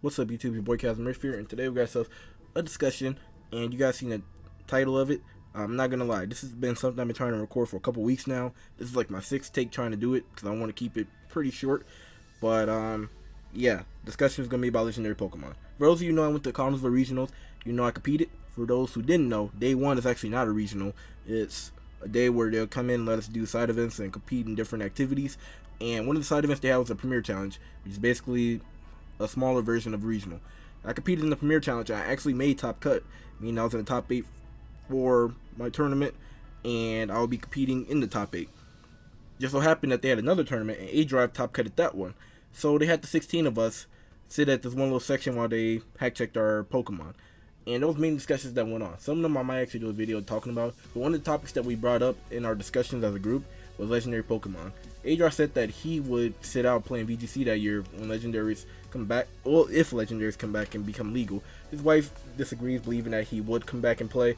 What's up, YouTube? Your boy ChasmRift here, and today we got ourselves a discussion, and you guys seen the title of it. I'm not gonna lie, this has been something I've been trying to record for a couple weeks now. This is like my sixth take trying to do it because I want to keep it pretty short. But yeah, discussion is gonna be about legendary Pokemon. For those of you who know, I went to Collinsville Regionals. You know I competed. For those who didn't know, day one is actually not a regional. It's a day where they'll come in, let us do side events and compete in different activities. And one of the side events they had was a Premier Challenge, which is basically a smaller version of regional. I competed in the Premier Challenge. I actually made top cut, meaning I was in the top 8 for my tournament, and I'll be competing in the top 8. Just so happened that they had another tournament, and A-Drive top cut at that one. So they had the 16 of us sit at this one little section while they hack checked our Pokemon. And those main discussions that went on. Some of them I might actually do a video talking about. But one of the topics that we brought up in our discussions as a group was legendary Pokemon. Adrar said that he would sit out playing VGC that year when Legendaries come back. Well, if Legendaries come back and become legal. His wife disagrees, believing that he would come back and play.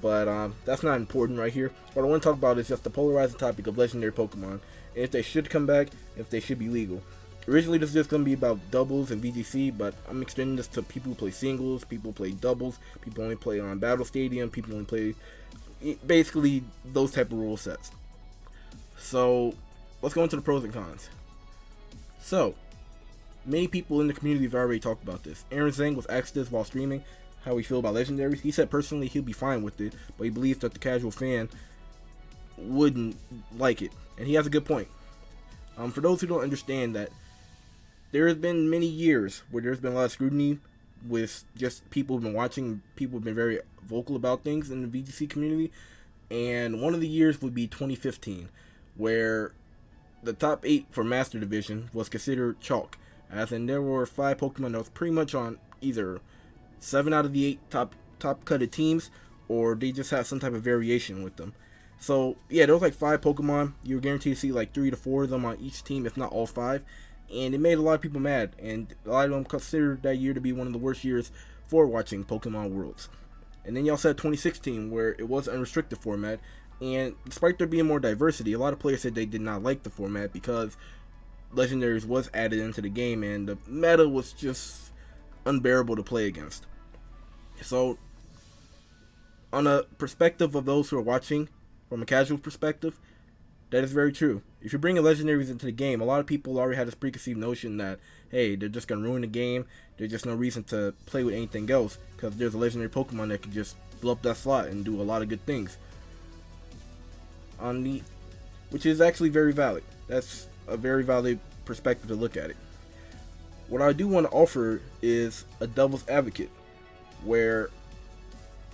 But that's not important right here. What I want to talk about is just the polarizing topic of legendary Pokemon. And if they should come back, if they should be legal. Originally, this is just going to be about doubles and VGC, but I'm extending this to people who play singles, people who play doubles, people only play on Battle Stadium, people only play basically those type of rule sets. So, let's go into the pros and cons. So, many people in the community have already talked about this. Aaron Zhang was asked this while streaming, how he feel about legendaries. He said personally he'll be fine with it, but he believes that the casual fan wouldn't like it. And he has a good point. For those who don't understand that, there has been many years where there's been a lot of scrutiny with just people who've been watching, people have been very vocal about things in the VGC community. And one of the years would be 2015, where the top 8 for Master Division was considered chalk. As in there were 5 Pokemon that was pretty much on either 7 out of the 8 top cutted teams, or they just had some type of variation with them. So yeah, there was like 5 Pokemon. You were guaranteed to see like 3 to 4 of them on each team, if not all 5. And it made a lot of people mad, and a lot of them considered that year to be one of the worst years for watching Pokemon Worlds. And then y'all said 2016, where it was an unrestricted format, and despite there being more diversity, a lot of players said they did not like the format because Legendaries was added into the game, and the meta was just unbearable to play against. So, on a perspective of those who are watching, from a casual perspective, that is very true. If you're bringing legendaries into the game, a lot of people already had this preconceived notion that, hey, they're just going to ruin the game. There's just no reason to play with anything else because there's a legendary Pokemon that can just blow up that slot and do a lot of good things. Which is actually very valid. That's a very valid perspective to look at it. What I do want to offer is a devil's advocate, where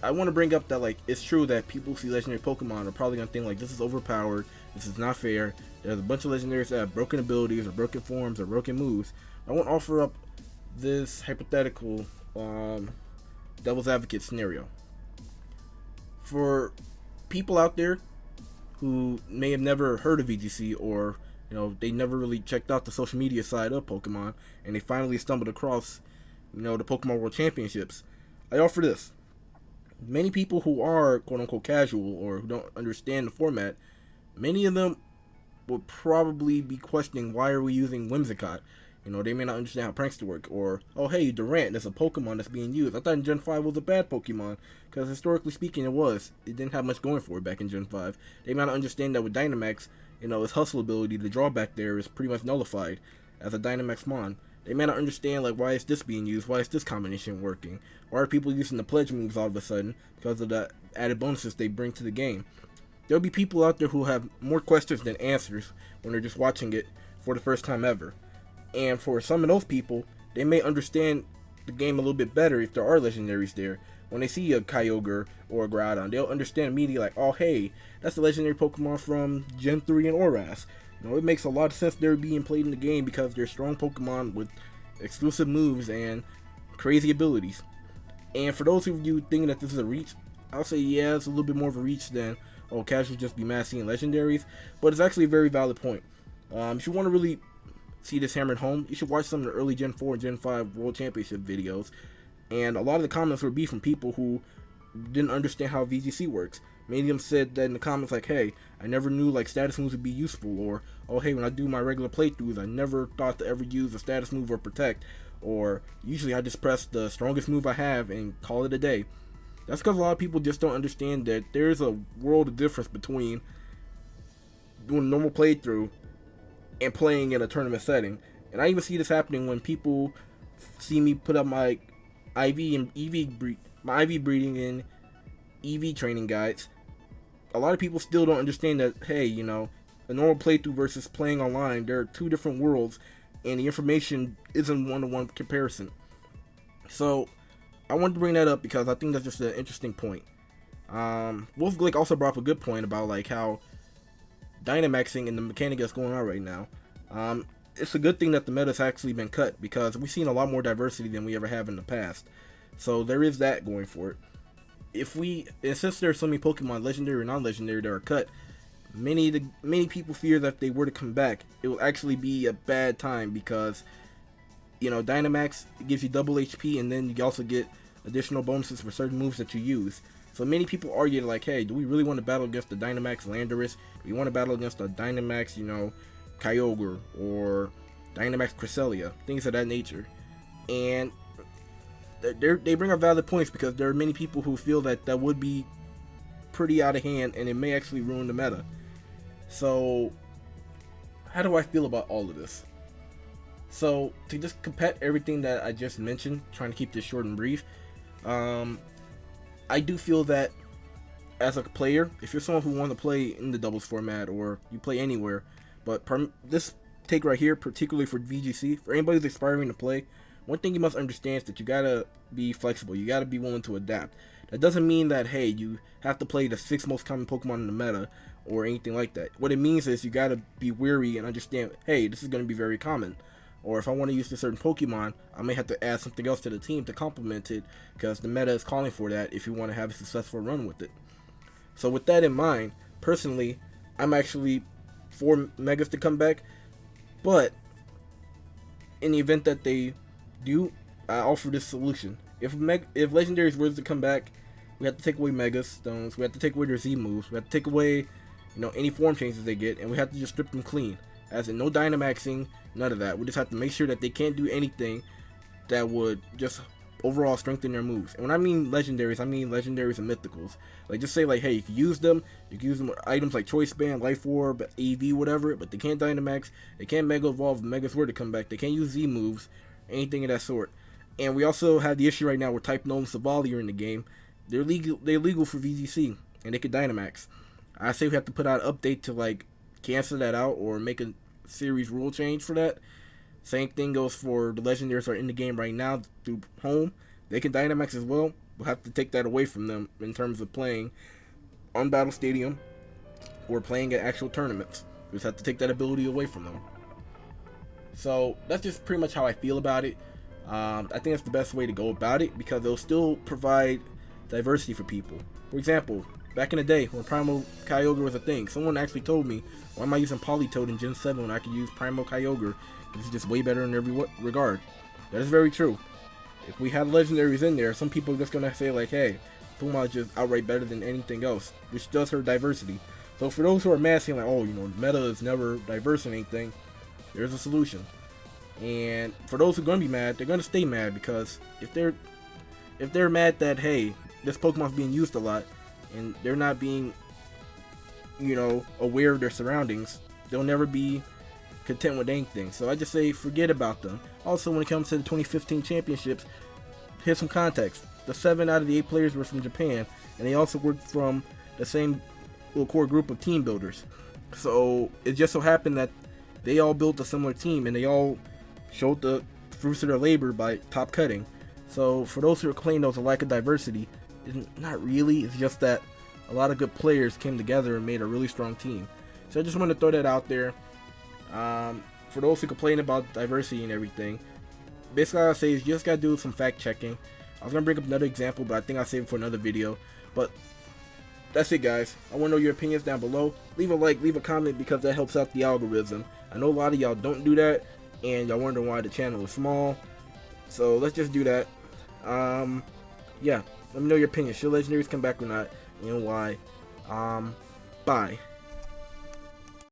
I want to bring up that, like, it's true that people who see legendary Pokemon are probably going to think, like, this is overpowered, this is not fair, there's a bunch of legendaries that have broken abilities, or broken forms, or broken moves. I want to offer up this hypothetical devil's advocate scenario. For people out there who may have never heard of VGC, or, you know, they never really checked out the social media side of Pokemon, and they finally stumbled across, you know, the Pokemon World Championships, I offer this. Many people who are quote-unquote casual or who don't understand the format, many of them would probably be questioning, why are we using Whimsicott? You know, they may not understand how prankster work, or, oh hey, Durant, that's a Pokemon that's being used. I thought in Gen 5 was a bad Pokemon, because historically speaking it was. It didn't have much going for it back in Gen 5. They may not understand that with Dynamax, you know, its hustle ability, the drawback there is pretty much nullified as a Dynamax Mon. They may not understand, like, why is this being used? Why is this combination working? Why are people using the pledge moves all of a sudden? Because of the added bonuses they bring to the game. There'll be people out there who have more questions than answers when they're just watching it for the first time ever. And for some of those people, they may understand the game a little bit better if there are legendaries there. When they see a Kyogre or a Groudon, they'll understand immediately, like, oh hey, that's the legendary Pokemon from Gen 3 and Oras. You know, it makes a lot of sense they're being played in the game because they're strong Pokemon with exclusive moves and crazy abilities. And for those of you thinking that this is a reach, I'll say yeah, it's a little bit more of a reach than, oh, casual just be massing legendaries, but it's actually a very valid point. If you want to really see this hammered home, you should watch some of the early Gen 4 and Gen 5 World Championship videos, and a lot of the comments would be from people who didn't understand how VGC works. Many of them said that in the comments, like, hey, I never knew like status moves would be useful, or, oh hey, when I do my regular playthroughs, I never thought to ever use a status move or protect, or usually I just press the strongest move I have and call it a day. That's because a lot of people just don't understand that there's a world of difference between doing a normal playthrough and playing in a tournament setting. And I even see this happening when people see me put up my IV and my IV breeding and EV training guides. A lot of people still don't understand that, hey, you know, a normal playthrough versus playing online, there are two different worlds, and the information isn't one-to-one comparison. So I wanted to bring that up because I think that's just an interesting point. Wolf Glick also brought up a good point about like how Dynamaxing and the mechanic that's going on right now. It's a good thing that the meta's actually been cut because we've seen a lot more diversity than we ever have in the past. So there is that going for it. And since there's so many Pokemon, legendary or non-legendary, that are cut, many people fear that if they were to come back, it will actually be a bad time because, you know, Dynamax gives you double HP, and then you also get additional bonuses for certain moves that you use. So many people argue like, hey, do we really want to battle against the Dynamax Landorus? Do we want to battle against the Dynamax, you know, Kyogre or Dynamax Cresselia, things of that nature? And they bring up valid points because there are many people who feel that that would be pretty out of hand and it may actually ruin the meta. So how do I feel about all of this? So to just compare everything that I just mentioned, trying to keep this short and brief, I do feel that as a player, if you're someone who wants to play in the doubles format or you play anywhere, but this take right here, particularly for VGC, for anybody who's aspiring to play, one thing you must understand is that you gotta be flexible. You gotta be willing to adapt. That doesn't mean that, hey, you have to play the 6 most common Pokemon in the meta or anything like that. What it means is you gotta be wary and understand, hey, this is gonna be very common. Or if I want to use a certain Pokemon, I may have to add something else to the team to complement it because the meta is calling for that if you want to have a successful run with it. So with that in mind, personally, I'm actually for Megas to come back, but in the event that they do, I offer this solution. If Legendaries were to come back, we have to take away Mega Stones, we have to take away their Z moves, we have to take away, you know, any form changes they get, and we have to just strip them clean. As in no Dynamaxing, none of that. We just have to make sure that they can't do anything that would just overall strengthen their moves. And when I mean legendaries, I mean legendaries and mythicals. Like, just say like, hey, you can use them with items like Choice Band, Life Orb, AV, whatever, but they can't Dynamax, they can't Mega Evolve if Megas were to come back, they can't use Z moves, anything of that sort. And we also have the issue right now where Type Null and Savali are in the game. They're legal for VGC, and they can Dynamax. I say we have to put out an update to like cancel that out or make a series rule change for that. Same thing goes for the legendaries that are in the game right now through home. They can Dynamax as well. We'll have to take that away from them in terms of playing on Battle Stadium or playing at actual tournaments. We just have to take that ability away from them. So that's just pretty much how I feel about it. I think that's the best way to go about it because it'll still provide diversity for people. For example, back in the day when Primal Kyogre was a thing, someone actually told me, why am I using Politoed in Gen 7 when I could use Primal Kyogre? It's just way better in every regard. That is very true. If we have legendaries in there, some people are just going to say like, hey, Puma is just outright better than anything else, which does hurt diversity. So for those who are mad saying like, oh, you know, meta is never diverse in anything, there's a solution. And for those who are going to be mad, they're going to stay mad because if they're mad that, hey, this Pokemon's being used a lot, and they're not being, you know, aware of their surroundings, they'll never be content with anything. So I just say forget about them. Also, when it comes to the 2015 championships, here's some context. The 7 out of the 8 players were from Japan, and they also worked from the same little core group of team builders. So it just so happened that they all built a similar team, and they all showed the fruits of their labor by top cutting. So for those who are complaining there was a lack of diversity, not really. It's just that a lot of good players came together and made a really strong team. So I just want to throw that out there. For those who complain about diversity and everything, basically all I say is you just gotta do some fact checking. I was gonna bring up another example, but I think I'll save it for another video. But that's it, guys. I want to know your opinions down below. Leave a like, leave a comment, because that helps out the algorithm. I know a lot of y'all don't do that, and y'all wonder why the channel is small. So let's just do that. Yeah, let me know your opinion. Should legendaries come back or not, and why? Bye.